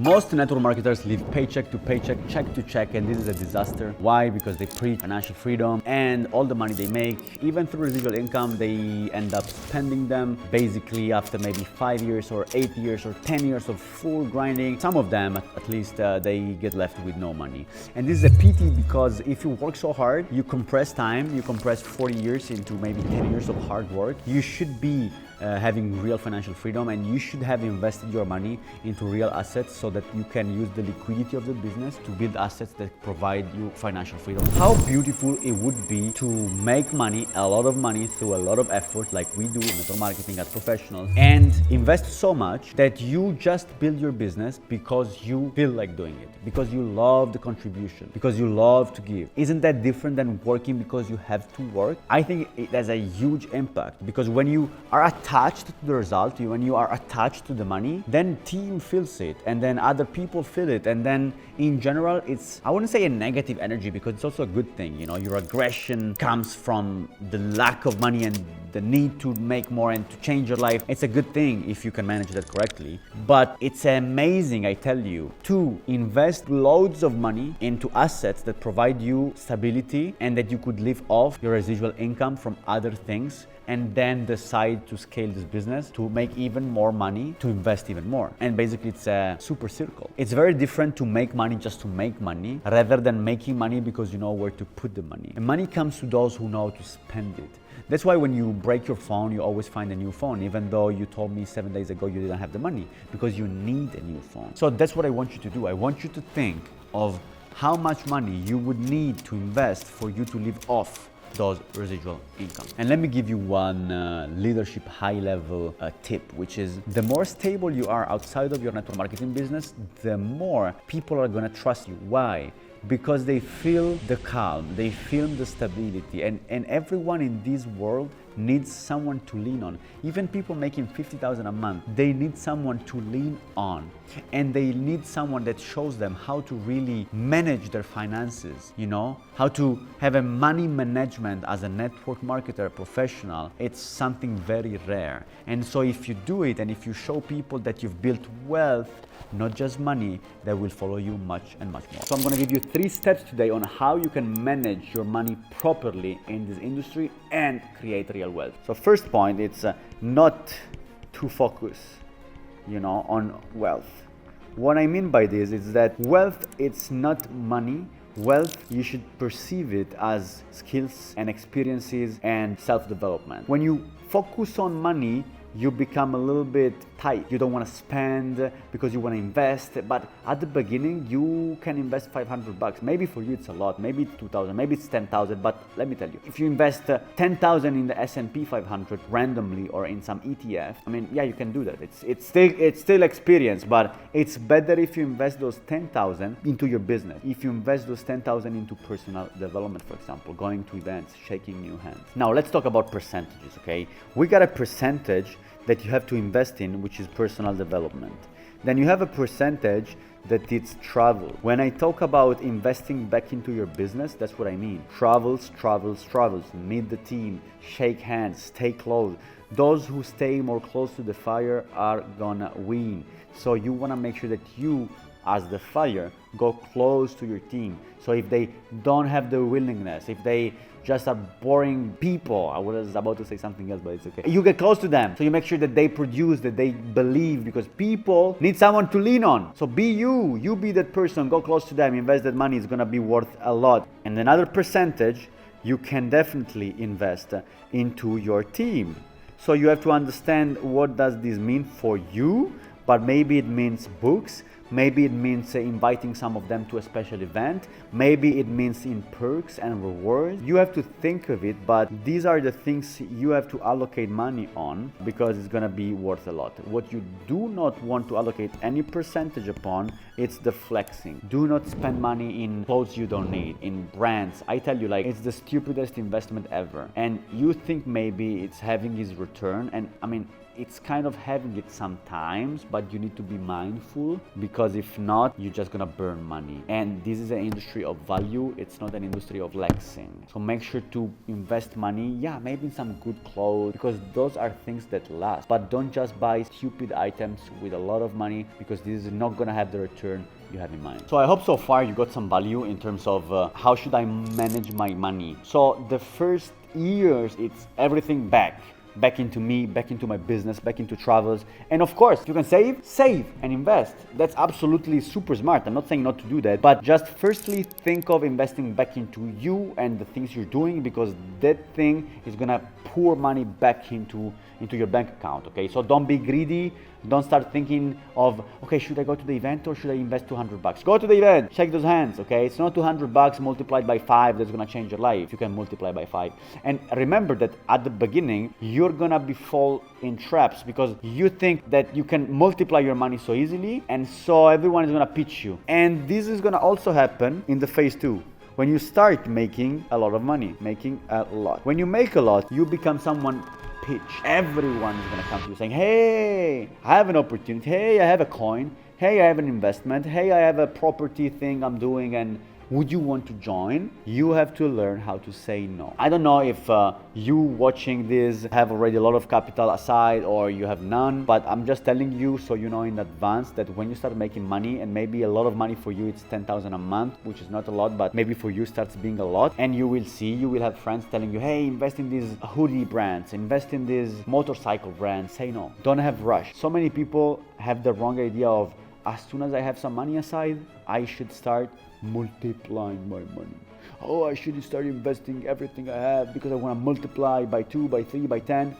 Most network marketers live paycheck to paycheck, check to check, and this is a disaster. Why? Because they preach financial freedom, and all the money they make, even through residual income, they end up spending them basically after maybe 5 years or 8 years or 10 years of full grinding. Some of them, at least, they get left with no money. And this is a pity, because if you work so hard, you compress time, you compress 40 years into maybe 10 years of hard work, you should be having real financial freedom, and you should have invested your money into real assets so that you can use the liquidity of the business to build assets that provide you financial freedom. How beautiful it would be to make money, a lot of money, through a lot of effort, like we do in network marketing as professionals, and invest so much that you just build your business because you feel like doing it, because you love the contribution, because you love to give. Isn't that different than working because you have to work? I think it has a huge impact, because when you are attached to the result, when you are attached to the money, then team feels it, and then other people feel it, and then in general it's, I wouldn't say a negative energy, because it's also a good thing. You know, your aggression comes from the lack of money and the need to make more and to change your life. It's a good thing if you can manage that correctly, but it's amazing, I tell you, to invest loads of money into assets that provide you stability and that you could live off your residual income from other things, and then decide to scale this business to make even more money, to invest even more. And basically it's a super circle. It's very different to make money just to make money, rather than making money because you know where to put the money. And money comes to those who know how to spend it. That's why when you break your phone, you always find a new phone, even though you told me 7 days ago you didn't have the money, because you need a new phone. So that's what I want you to do. I want you to think of how much money you would need to invest for you to live off those residual income. And let me give you one leadership high-level tip, which is the more stable you are outside of your network marketing business, the more people are gonna trust you. Why? Because they feel the calm, they feel the stability, and everyone in this world needs someone to lean on. Even people making 50,000 a month, they need someone to lean on, and they need someone that shows them how to really manage their finances, you know, how to have a money management as a network marketer professional. It's something very rare. And so if you do it, and if you show people that you've built wealth, not just money, they will follow you much and much more. So I'm gonna give you 3 steps today on how you can manage your money properly in this industry and create real wealth. So first point, it's not to focus, you know, on wealth. What I mean by this is that wealth, it's not money. Wealth, you should perceive it as skills and experiences and self-development. When you focus on money, you become a little bit tight. You don't want to spend because you want to invest. But at the beginning, you can invest $500. Maybe for you it's a lot. Maybe it's 2,000. Maybe it's 10,000. But let me tell you, if you invest 10,000 in the S&P 500 randomly or in some ETF, I mean, yeah, you can do that. It's still experience, but it's better if you invest those 10,000 into your business. If you invest those 10,000 into personal development, for example, going to events, shaking new hands. Now let's talk about percentages. Okay, we got a percentage that you have to invest in, which is personal development. Then you have a percentage that it's travel. When I talk about investing back into your business, that's what I mean. Travels. Meet the team, shake hands, stay close. Those who stay more close to the fire are gonna win. So you wanna make sure that you, as the fire, go close to your team. So if they don't have the willingness, if they just are boring people, I was about to say something else, but it's okay. You get close to them, so you make sure that they produce, that they believe, because people need someone to lean on. So be you be that person, go close to them, invest that money, it's gonna be worth a lot. And another percentage, you can definitely invest into your team. So you have to understand, what does this mean for you? But maybe it means books. Maybe it means inviting some of them to a special event. Maybe it means in perks and rewards. You have to think of it, but these are the things you have to allocate money on, because it's gonna be worth a lot. What you do not want to allocate any percentage upon, it's the flexing. Do not spend money in clothes you don't need, in brands. I tell you, like, it's the stupidest investment ever. And you think maybe it's having its return, and I mean, it's kind of having it sometimes, but you need to be mindful, because if not, you're just gonna burn money. And this is an industry of value, it's not an industry of flexing. So make sure to invest money, yeah, maybe in some good clothes, because those are things that last. But don't just buy stupid items with a lot of money, because this is not gonna have the return you have in mind. So I hope so far you got some value in terms of how should I manage my money. So the first years, it's everything back into me, back into my business, back into travels. And of course, if you can save and invest. That's absolutely super smart. I'm not saying not to do that, but just firstly think of investing back into you and the things you're doing, because that thing is gonna pour money back into your bank account, okay? So don't be greedy. Don't start thinking of, okay, should I go to the event or should I invest $200? Go to the event, shake those hands, okay? It's not $200 multiplied by 5 that's gonna change your life. You can multiply by 5. And remember that at the beginning, you're gonna fall in traps, because you think that you can multiply your money so easily, and so everyone is gonna pitch you. And this is gonna also happen in the phase 2. When you start making a lot of money, When you make a lot, you become someone pitch. Everyone is gonna come to you saying, hey, I have an opportunity. Hey, I have a coin. Hey, I have an investment. Hey, I have a property thing I'm doing, and would you want to join? You have to learn how to say no. I don't know if you watching this have already a lot of capital aside or you have none, but I'm just telling you so you know in advance that when you start making money, and maybe a lot of money for you, it's 10,000 a month, which is not a lot, but maybe for you starts being a lot, and you will have friends telling you, hey, invest in these hoodie brands, invest in these motorcycle brands. Say no. Don't have rush. So many people have the wrong idea of, as soon as I have some money aside, I should start multiplying my money. Oh, I should start investing everything I have because I want to multiply by 2, by 3, by 10.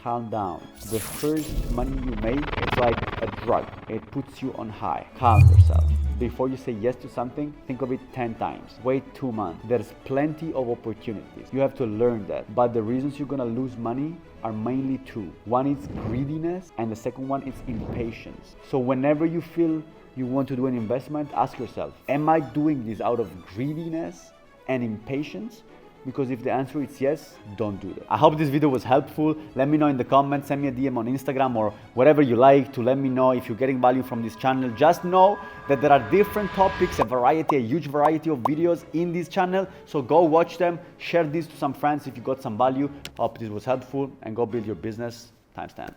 Calm down. The first money you make, it's like a drug. It puts you on high. Calm yourself. Before you say yes to something, think of it 10 times. Wait 2 months. There's plenty of opportunities. You have to learn that. But the reasons you're gonna lose money are mainly 2. One is greediness, and the second one is impatience. So whenever you feel you want to do an investment, ask yourself, am I doing this out of greediness and impatience? Because if the answer is yes, don't do that. I hope this video was helpful. Let me know in the comments, send me a DM on Instagram or whatever you like to let me know if you're getting value from this channel. Just know that there are different topics, a huge variety of videos in this channel. So go watch them, share this to some friends if you got some value. Hope this was helpful, and go build your business. Timestamp.